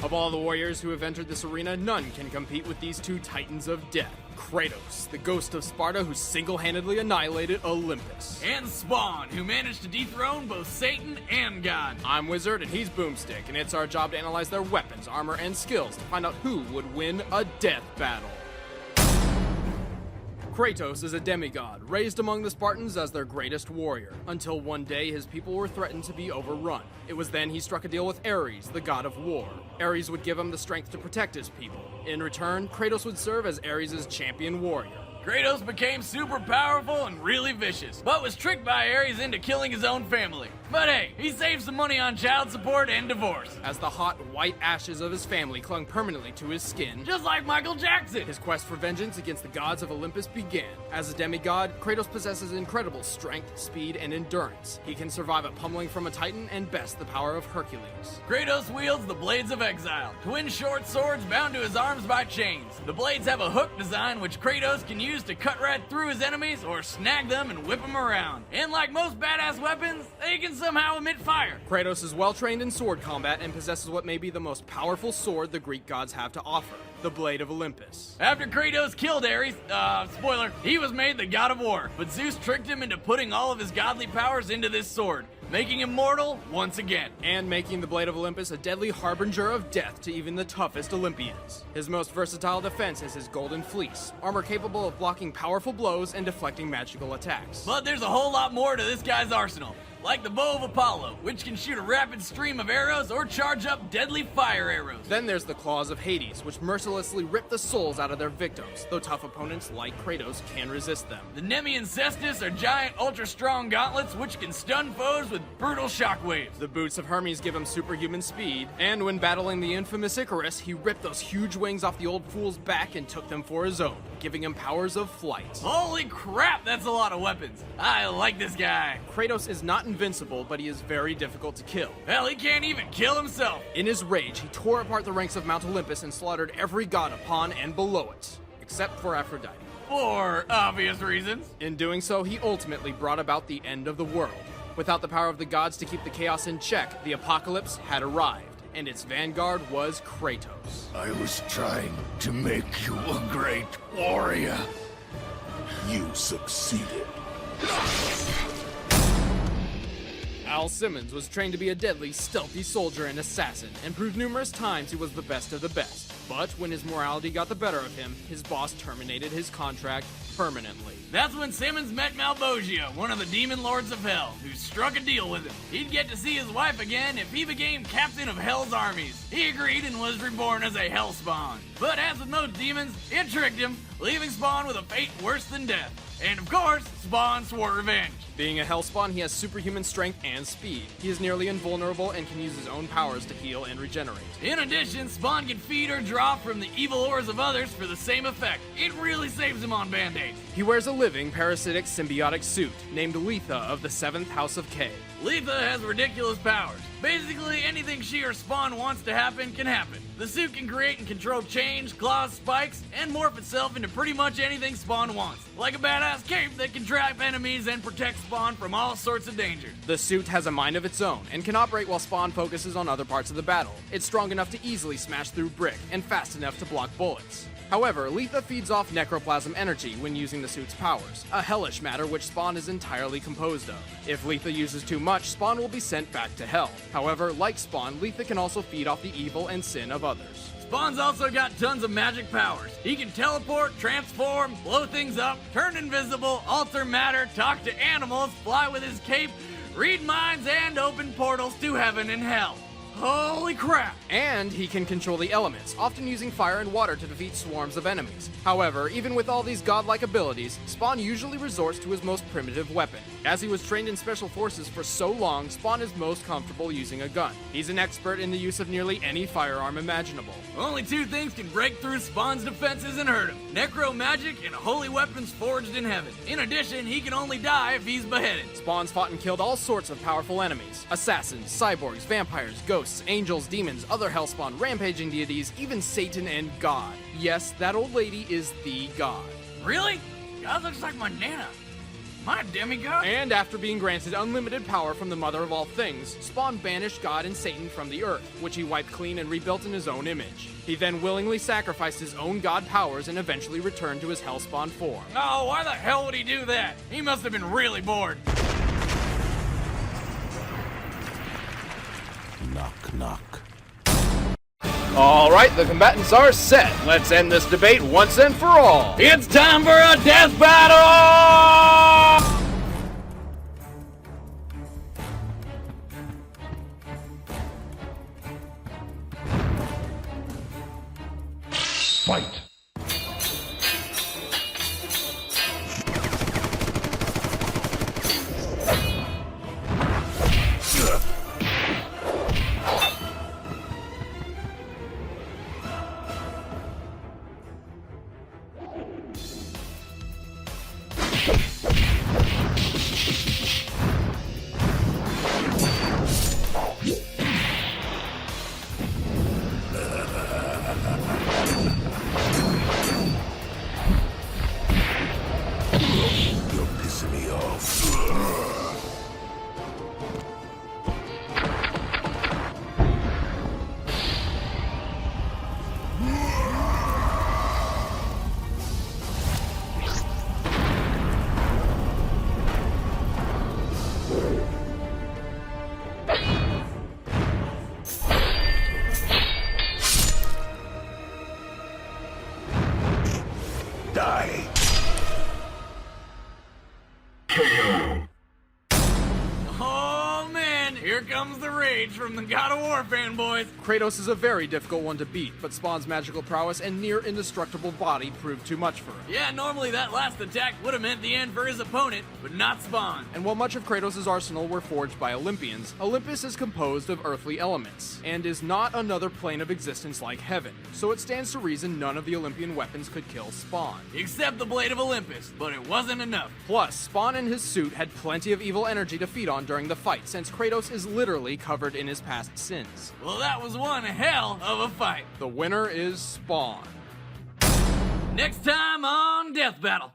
Of all the warriors who have entered this arena, none can compete with these two titans of death. Kratos, the ghost of Sparta who single-handedly annihilated Olympus. And Spawn, who managed to dethrone both Satan and God. I'm Wizard and he's Boomstick, and it's our job to analyze their weapons, armor, and skills to find out who would win a death battle. Kratos is a demigod, raised among the Spartans as their greatest warrior, until one day his people were threatened to be overrun. It was then he struck a deal with Ares, the god of war. Ares would give him the strength to protect his people. In return, Kratos would serve as Ares' champion warrior. Kratos became super powerful and really vicious, but was tricked by Ares into killing his own family. But hey, he saved some money on child support and divorce. As the hot, white ashes of his family clung permanently to his skin, Just like Michael Jackson. his quest for vengeance against the gods of Olympus began. As a demigod, Kratos possesses incredible strength, speed, and endurance. He can survive a pummeling from a titan and best the power of Hercules. Kratos wields the Blades of Exile, twin short swords bound to his arms by chains. The blades have a hook design which Kratos can use to cut right through his enemies or snag them and whip them around. And like most badass weapons, they can somehow emit fire. Kratos is well trained in sword combat and possesses what may be the most powerful sword the Greek gods have to offer, the Blade of Olympus. After Kratos killed Ares, spoiler, he was made the god of war, but Zeus tricked him into putting all of his godly powers into this sword, making him mortal once again. And making the Blade of Olympus a deadly harbinger of death to even the toughest Olympians. His most versatile defense is his golden fleece, armor capable of blocking powerful blows and deflecting magical attacks. But there's a whole lot more to this guy's arsenal. Like the bow of Apollo, which can shoot a rapid stream of arrows or charge up deadly fire arrows. Then there's the claws of Hades, which mercilessly rip the souls out of their victims, though tough opponents like Kratos can resist them. The Nemean Cestus are giant, ultra-strong gauntlets which can stun foes with brutal shockwaves. The boots of Hermes give him superhuman speed, and when battling the infamous Icarus, he ripped those huge wings off the old fool's back and took them for his own, giving him powers of flight. Holy crap, that's a lot of weapons. I like this guy. Kratos is not invincible, but he is very difficult to kill. Hell, he can't even kill himself. In his rage, he tore apart the ranks of Mount Olympus and slaughtered every god upon and below it, except for Aphrodite. For obvious reasons. In doing so, he ultimately brought about the end of the world. Without the power of the gods to keep the chaos in check, the apocalypse had arrived, and its vanguard was Kratos. I was trying to make you a great warrior. You succeeded. Al Simmons was trained to be a deadly, stealthy soldier and assassin, and proved numerous times he was the best of the best. But when his morality got the better of him, his boss terminated his contract permanently. That's when Simmons met Malvosia, one of the demon lords of hell, who struck a deal with him. He'd get to see his wife again if he became captain of Hell's armies. He agreed and was reborn as a Hellspawn. But as with most demons, it tricked him, leaving Spawn with a fate worse than death. And of course, Spawn swore revenge. Being a Hellspawn, he has superhuman strength and speed. He is nearly invulnerable and can use his own powers to heal and regenerate. In addition, Spawn can feed or draw from the evil ores of others for the same effect. It really saves him on band-aids. He wears a living, parasitic, symbiotic suit, named Letha of the 7th House of K. Letha has ridiculous powers. Basically, anything she or Spawn wants to happen can happen. The suit can create and control chains, claws, spikes, and morph itself into pretty much anything Spawn wants. Like a badass cape that can trap enemies and protect Spawn from all sorts of danger. The suit has a mind of its own and can operate while Spawn focuses on other parts of the battle. It's strong enough to easily smash through brick and fast enough to block bullets. However, Letha feeds off necroplasm energy when using the suit's powers, a hellish matter which Spawn is entirely composed of. If Letha uses too much, Spawn will be sent back to hell. However, like Spawn, Letha can also feed off the evil and sin of others. Spawn's also got tons of magic powers. He can teleport, transform, blow things up, turn invisible, alter matter, talk to animals, fly with his cape, read minds, and open portals to heaven and hell. Holy crap! And he can control the elements, often using fire and water to defeat swarms of enemies. However, even with all these godlike abilities, Spawn usually resorts to his most primitive weapon. As he was trained in special forces for so long, Spawn is most comfortable using a gun. He's an expert in the use of nearly any firearm imaginable. Only two things can break through Spawn's defenses and hurt him: necro magic and holy weapons forged in heaven. In addition, he can only die if he's beheaded. Spawn's fought and killed all sorts of powerful enemies: assassins, cyborgs, vampires, ghosts, angels, demons, other hellspawn, rampaging deities, even Satan and God. Yes, that old lady is the God. Really? God looks like my Nana. My demigod? And after being granted unlimited power from the Mother of all things, Spawn banished God and Satan from the earth, which he wiped clean and rebuilt in his own image. He then willingly sacrificed his own god powers and eventually returned to his Hellspawn form. Oh, why the hell would he do that? He must have been really bored. Knock, knock. Alright, the combatants are set. Let's end this debate once and for all. It's time for a death battle! Fight. You're pissing me off. Die. Oh man, here comes the rage from the God of War fanboys. Kratos is a very difficult one to beat, but Spawn's magical prowess and near indestructible body proved too much for him. Yeah, normally that last attack would have meant the end for his opponent, but not Spawn. And while much of Kratos' arsenal were forged by Olympians, Olympus is composed of earthly elements, and is not another plane of existence like heaven, so it stands to reason none of the Olympian weapons could kill Spawn. Except the Blade of Olympus, but it wasn't enough. Plus, Spawn and his suit had plenty of evil energy to feed on during the fight, since Kratos is literally covered in his past sins. Well, that was one hell of a fight. The winner is Spawn. Next time on Death Battle.